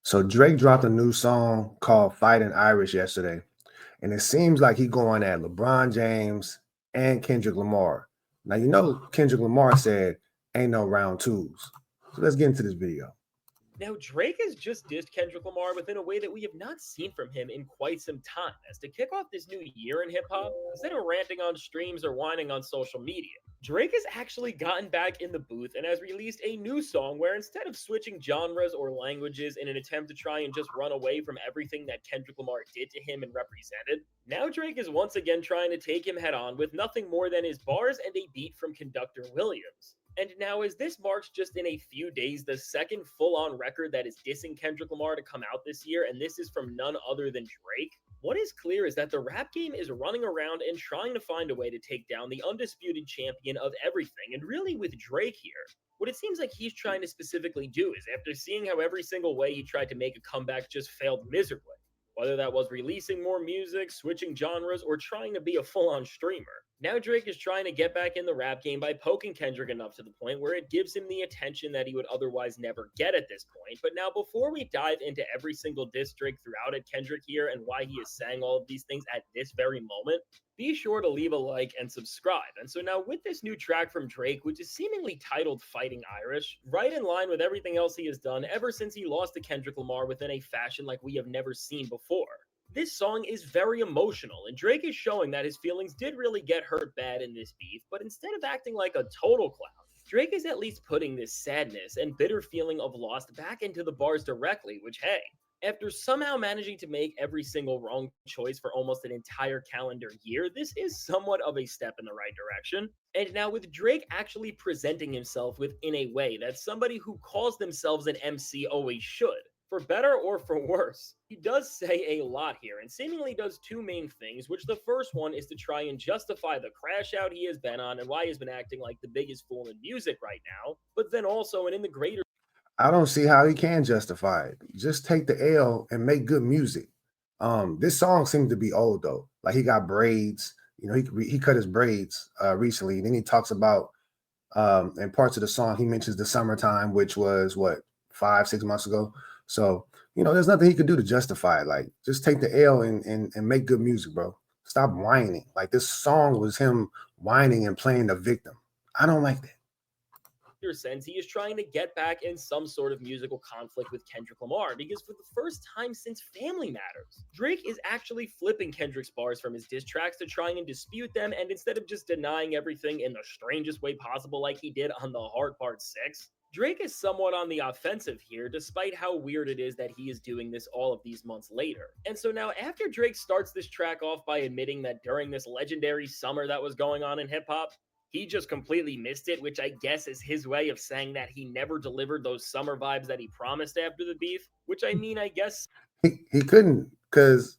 So Drake dropped a new song called Fighting Irish yesterday, and it seems like he going at LeBron James and Kendrick Lamar. Now you know Kendrick Lamar said ain't no round twos. So let's get into this video. Now, Drake has just dissed Kendrick Lamar within a way that we have not seen from him in quite some time. As to kick off this new year in hip hop, instead of ranting on streams or whining on social media, Drake has actually gotten back in the booth and has released a new song where instead of switching genres or languages in an attempt to try and just run away from everything that Kendrick Lamar did to him and represented, now Drake is once again trying to take him head on with nothing more than his bars and a beat from Conductor Williams. And now, as this marks just in a few days the second full on record that is dissing Kendrick Lamar to come out this year, and this is from none other than Drake, what is clear is that the rap game is running around and trying to find a way to take down the undisputed champion of everything. And really, with Drake here, what it seems like he's trying to specifically do is after seeing how every single way he tried to make a comeback just failed miserably, whether that was releasing more music, switching genres, or trying to be a full on streamer. Now Drake is trying to get back in the rap game by poking Kendrick enough to the point where it gives him the attention that he would otherwise never get at this point. But now, before we dive into every single diss Drake throughout at Kendrick here and why he is saying all of these things at this very moment, be sure to leave a like and subscribe. And so now, with this new track from Drake, which is seemingly titled Fighting Irish, right in line with everything else he has done ever since he lost to Kendrick Lamar within a fashion like we have never seen before. This song is very emotional, and Drake is showing that his feelings did really get hurt bad in this beef, but instead of acting like a total clown, Drake is at least putting this sadness and bitter feeling of loss back into the bars directly, which, hey, after somehow managing to make every single wrong choice for almost an entire calendar year, this is somewhat of a step in the right direction. And now, with Drake actually presenting himself within a way that somebody who calls themselves an MC always should, for better or for worse, he does say a lot here and seemingly does two main things, which the first one is to try and justify the crash out he has been on and why he's been acting like the biggest fool in music right now, but then also, and in the greater I don't see how he can justify it. Just take the L and make good music. This song seems to be old though. Like he got braids. You know, he cut his braids recently. Then he talks about in parts of the song he mentions the summertime, which was what 5 6 months ago. So you know, there's nothing he could do to justify it. Like just take the L and make good music, bro. Stop whining. Like this song was him whining and playing the victim. I don't like that. sense, he is trying to get back in some sort of musical conflict with Kendrick Lamar because for the first time since Family Matters, Drake is actually flipping Kendrick's bars from his diss tracks to try and dispute them, and instead of just denying everything in the strangest way possible like he did on the Hard Part 6, Drake is somewhat on the offensive here, despite how weird it is that he is doing this all of these months later. And so now, after Drake starts this track off by admitting that during this legendary summer that was going on in hip hop, he just completely missed it, which I guess is his way of saying that he never delivered those summer vibes that he promised after the beef, which I mean, I guess. He couldn't because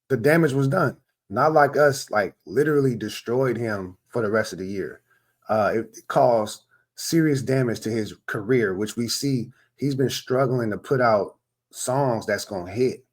the damage was done. Not like us, like literally destroyed him for the rest of the year. It caused serious damage to his career, which we see he's been struggling to put out songs that's gonna hit.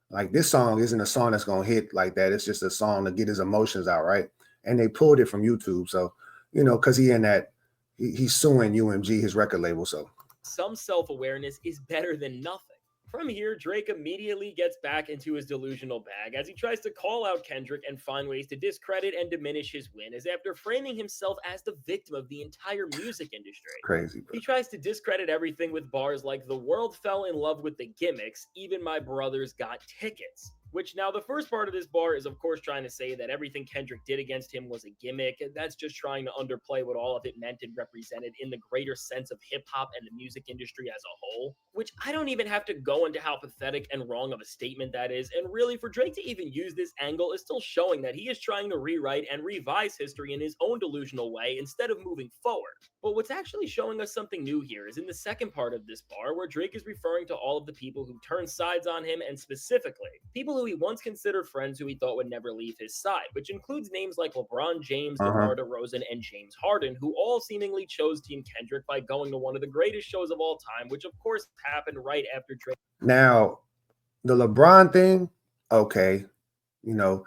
Like this song isn't a song that's gonna hit like that. It's just a song to get his emotions out, right? And they pulled it from YouTube, so you know, because he's suing UMG, his record label. So Some self awareness is better than nothing. From here, Drake immediately gets back into his delusional bag as he tries to call out Kendrick and find ways to discredit and diminish his win, as after framing himself as the victim of the entire music industry, crazy, bro. he tries to discredit everything with bars like "The world fell in love with the gimmicks, even my brothers got tickets." Which now, the first part of this bar is, of course, trying to say that everything Kendrick did against him was a gimmick. And that's just trying to underplay what all of it meant and represented in the greater sense of hip hop and the music industry as a whole. Which I don't even have to go into how pathetic and wrong of a statement that is. And really, for Drake to even use this angle is still showing that he is trying to rewrite and revise history in his own delusional way instead of moving forward. But what's actually showing us something new here is in the second part of this bar, where Drake is referring to all of the people who turned sides on him, and specifically, people who he once considered friends who he thought would never leave his side, which includes names like LeBron James, Uh-huh. DeMar DeRozan, and James Harden, who all seemingly chose Team Kendrick by going to one of the greatest shows of all time, which of course happened right after Drake. Now the LeBron thing, okay, you know,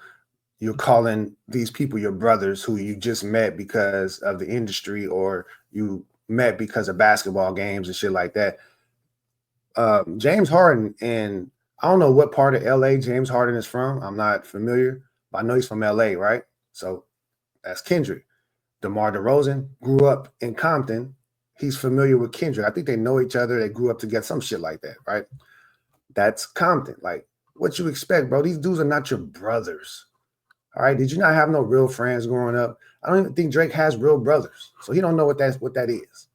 you're calling these people your brothers who you just met because of the industry or you met because of basketball games and shit like that. James Harden, and I don't know what part of LA James Harden is from. I'm not familiar, but I know he's from LA, right? So that's Kendrick. DeMar DeRozan grew up in Compton. He's familiar with Kendrick. I think they know each other. They grew up together, some shit like that, right? That's Compton. Like, what you expect, bro? These dudes are not your brothers. All right. Did you not have no real friends growing up? I don't even think Drake has real brothers. So he don't know what that is.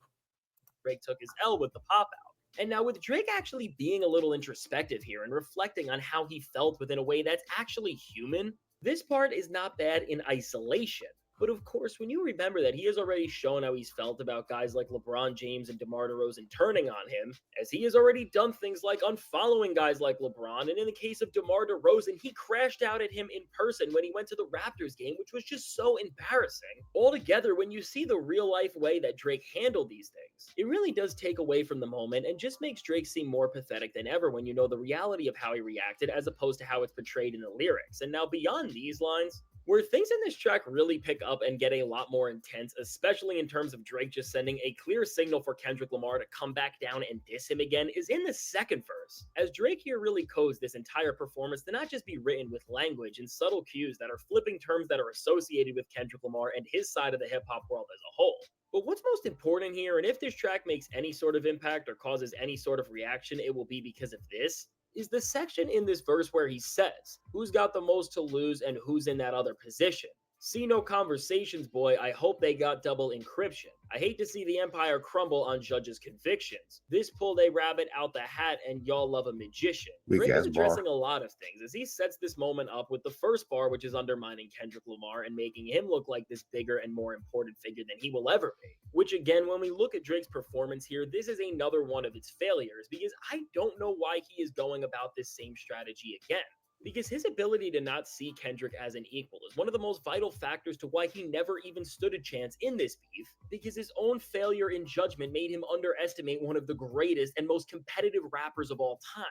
Drake took his L with the pop out. And now, with Drake actually being a little introspective here and reflecting on how he felt within a way that's actually human, this part is not bad in isolation. But of course, when you remember that he has already shown how he's felt about guys like LeBron James and DeMar DeRozan turning on him, as he has already done things like unfollowing guys like LeBron, and in the case of DeMar DeRozan, he crashed out at him in person when he went to the Raptors game, which was just so embarrassing. Altogether, when you see the real life way that Drake handled these things, it really does take away from the moment and just makes Drake seem more pathetic than ever when you know the reality of how he reacted as opposed to how it's portrayed in the lyrics. And now, beyond these lines, where things in this track really pick up and get a lot more intense, especially in terms of Drake just sending a clear signal for Kendrick Lamar to come back down and diss him again, is in the second verse, as Drake here really codes this entire performance to not just be written with language and subtle cues that are flipping terms that are associated with Kendrick Lamar and his side of the hip-hop world as a whole. But what's most important here, and if this track makes any sort of impact or causes any sort of reaction, it will be because of this, is the section in this verse where he says, who's got the most to lose and who's in that other position. See no conversations, boy. I hope they got double encryption. I hate to see the empire crumble on judges' convictions. This pulled a rabbit out the hat and y'all love a magician. Weak Drake is ass bar. addressing a lot of things as he sets this moment up with the first bar, which is undermining Kendrick Lamar and making him look like this bigger and more important figure than he will ever be. Which again, when we look at Drake's performance here, this is another one of its failures because I don't know why he is going about this same strategy again. Because his ability to not see Kendrick as an equal is one of the most vital factors to why he never even stood a chance in this beef, because his own failure in judgment made him underestimate one of the greatest and most competitive rappers of all time.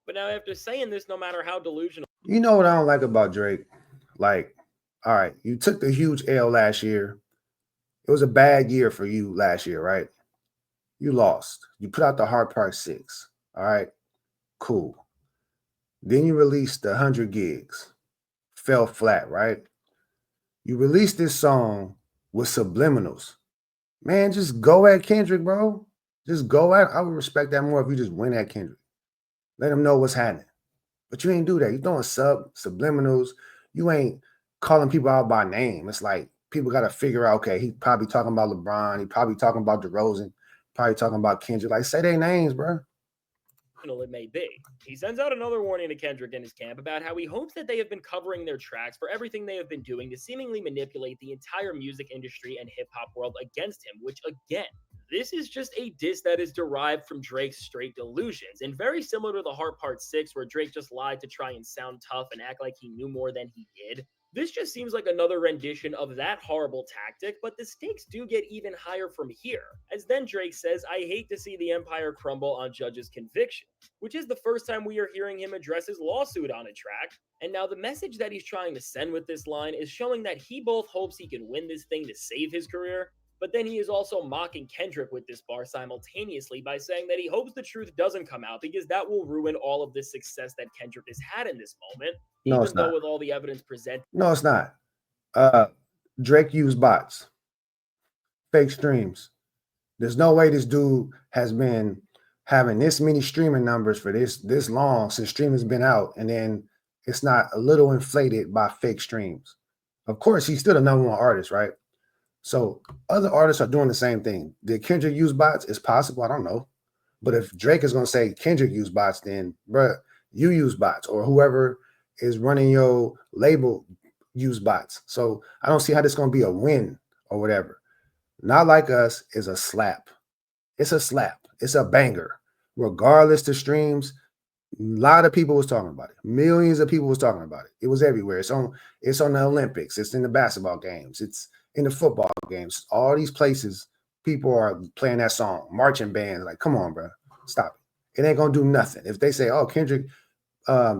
But now, after saying this, no matter how delusional. You know what I don't like about Drake? Like, all right, you took the huge L last year. It was a bad year for you last year, right? You lost. You put out the Hard Part 6. All right, cool. Then you released the 100 gigs. Fell flat, right? You released this song with subliminals. Man, just go at Kendrick, bro. Just go at. I would respect that more if you just went at Kendrick. Let him know what's happening. But you ain't do that. You throwing subliminals. You ain't calling people out by name. It's like people got to figure out, okay, he probably talking about LeBron. He probably talking about DeRozan. Probably talking about Kendrick. Like, say their names, bro. It may be. He sends out another warning to Kendrick and his camp about how he hopes that they have been covering their tracks for everything they have been doing to seemingly manipulate the entire music industry and hip hop world against him, which again, this is just a diss that is derived from Drake's straight delusions, and very similar to the Heart Part 6, where Drake just lied to try and sound tough and act like he knew more than he did. This just seems like another rendition of that horrible tactic, but the stakes do get even higher from here. As then Drake says, I hate to see the empire crumble on judges' conviction, which is the first time we are hearing him address his lawsuit on a track. And now the message that he's trying to send with this line is showing that he both hopes he can win this thing to save his career, but then he is also mocking Kendrick with this bar simultaneously by saying that he hopes the truth doesn't come out because that will ruin all of the success that Kendrick has had in this moment, No, even it's though not. with all the evidence presented. No, it's not. Drake used bots, fake streams. There's no way this dude has been having this many streaming numbers for this long since streaming's been out, and then it's not a little inflated by fake streams. Of course, he's still the number one artist, right? So other artists are doing the same thing. Did Kendrick use bots? It's possible. I don't know. But if Drake is going to say Kendrick used bots, then, bruh, you use bots, or whoever is running your label use bots. So I don't see how this is going to be a win or whatever. Not Like Us is a slap. It's a slap. It's a banger. Regardless to streams, a lot of people was talking about it. Millions of people was talking about it. It was everywhere. It's on the Olympics. It's in the basketball games. It's in the football games. All these places, people are playing that song. Marching bands. Like, come on, bro. Stop it. It ain't gonna do nothing. If they say, oh, Kendrick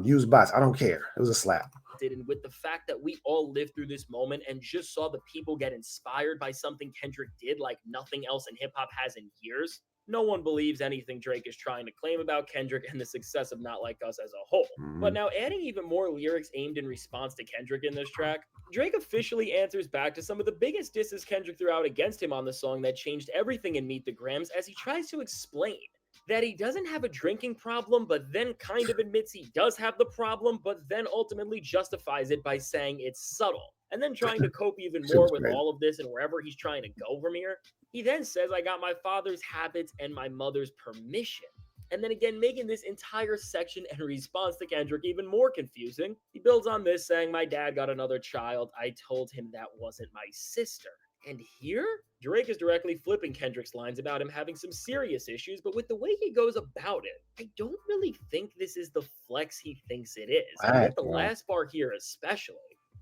used bots, I don't care. It was a slap. And with the fact that we all lived through this moment and just saw the people get inspired by something Kendrick did like nothing else in hip hop has in years, No one believes anything Drake is trying to claim about Kendrick and the success of Not Like Us as a whole. But Mhm. now, adding even more lyrics aimed in response to Kendrick in this track, Drake officially answers back to some of the biggest disses Kendrick threw out against him on the song that changed everything in Meet the Grams, as he tries to explain that he doesn't have a drinking problem, but then kind of admits he does have the problem, but then ultimately justifies it by saying it's subtle. And then trying to cope even Shit more was with crazy. all of this and wherever he's trying to go from here. He then says, I got my father's habits and my mother's permission. And then again, making this entire section in response to Kendrick even more confusing. He builds on this, saying, my dad got another child. I told him that wasn't my sister. And here, Drake is directly flipping Kendrick's lines about him having some serious issues, but with the way he goes about it, I don't really think this is the flex he thinks it is. And with Facts, the bro. last bar here especially,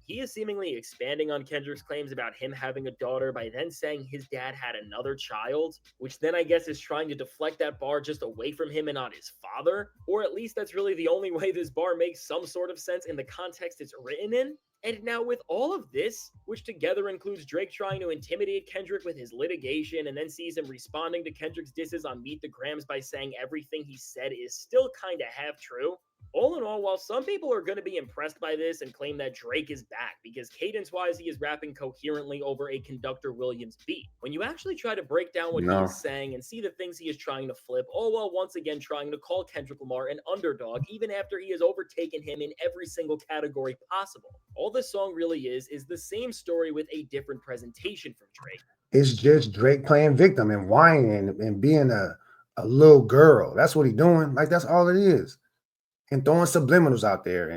he is seemingly expanding on Kendrick's claims about him having a daughter by then saying his dad had another child, which then I guess is trying to deflect that bar just away from him and on his father. Or at least that's really the only way this bar makes some sort of sense in the context it's written in. And now, with all of this, which together includes Drake trying to intimidate Kendrick with his litigation and then sees him responding to Kendrick's disses on Meet the Grams by saying everything he said is still kinda half true, all in all, while some people are going to be impressed by this and claim that Drake is back because cadence wise he is rapping coherently over a Conductor Williams beat, when you actually try to break down what he No, is saying and see the things he is trying to flip, all while once again trying to call Kendrick Lamar an underdog, even after he has overtaken him in every single category possible. All this song really is the same story with a different presentation from Drake. it's just Drake playing victim and whining and being a little girl. That's what he doing. Like that's all it is. And throwing subliminals out there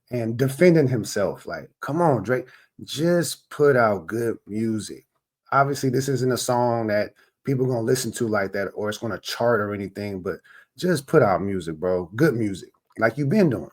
and defending himself. Like, come on, Drake, just put out good music. Obviously, this isn't a song that people gonna listen to like that, or it's gonna chart or anything. But just put out music, bro. Good music, like you've been doing.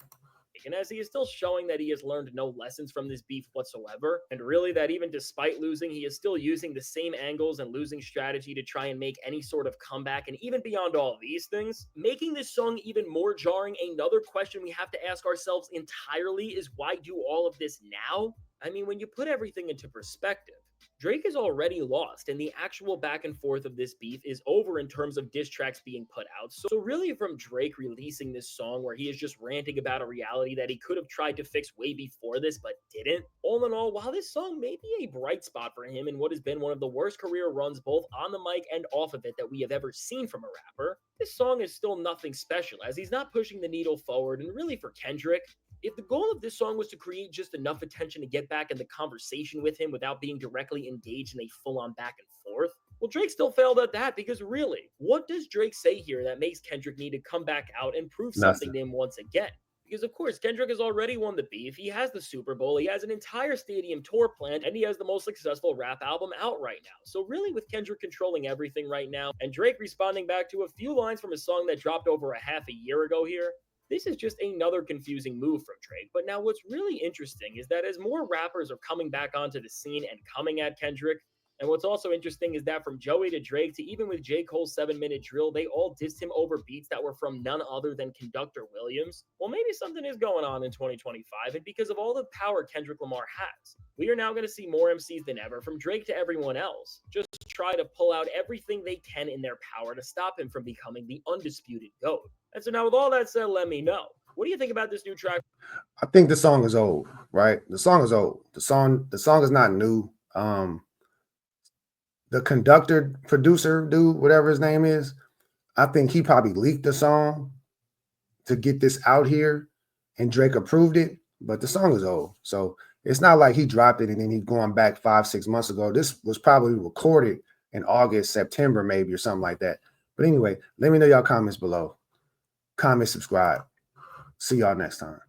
And as he is still showing that he has learned no lessons from this beef whatsoever, and really that even despite losing, he is still using the same angles and losing strategy to try and make any sort of comeback, and even beyond all of these things, making this song even more jarring, another question we have to ask ourselves entirely is why do all of this now? I mean, when you put everything into perspective, Drake is already lost, and the actual back and forth of this beef is over in terms of diss tracks being put out. So, really, from Drake releasing this song where he is just ranting about a reality that he could have tried to fix way before this but didn't, all in all, while this song may be a bright spot for him in what has been one of the worst career runs both on the mic and off of it that we have ever seen from a rapper, this song is still nothing special as he's not pushing the needle forward. And really, for Kendrick, if the goal of this song was to create just enough attention to get back in the conversation with him without being directly engaged in a full on back and forth, well, Drake still failed at that because really, what does Drake say here that makes Kendrick need to come back out and prove something Nothing. to him once again? Because, of course, Kendrick has already won the beef. He has the Super Bowl. He has an entire stadium tour planned, and he has the most successful rap album out right now. So, really, with Kendrick controlling everything right now, and Drake responding back to a few lines from a song that dropped over a half a year ago here, this is just another confusing move from Drake. But now, what's really interesting is that as more rappers are coming back onto the scene and coming at Kendrick, and what's also interesting is that from Joey to Drake to even with J. Cole's 7 Minute Drill, they all dissed him over beats that were from none other than Conductor Williams. Well, maybe something is going on in 2025, and because of all the power Kendrick Lamar has, we are now going to see more MCs than ever, from Drake to everyone else, just try to pull out everything they can in their power to stop him from becoming the undisputed GOAT. And so now, with all that said, let me know. What do you think about this new track? I think the song is old, right? The song is old. The song is not new. The conductor, producer, dude, whatever his name is, I think he probably leaked the song to get this out here, and Drake approved it. But the song is old, so it's not like he dropped it and then he's going back 5-6 months ago. This was probably recorded in August, September, maybe, or something like that. But anyway, let me know y'all comments below. Comment, subscribe. See y'all next time.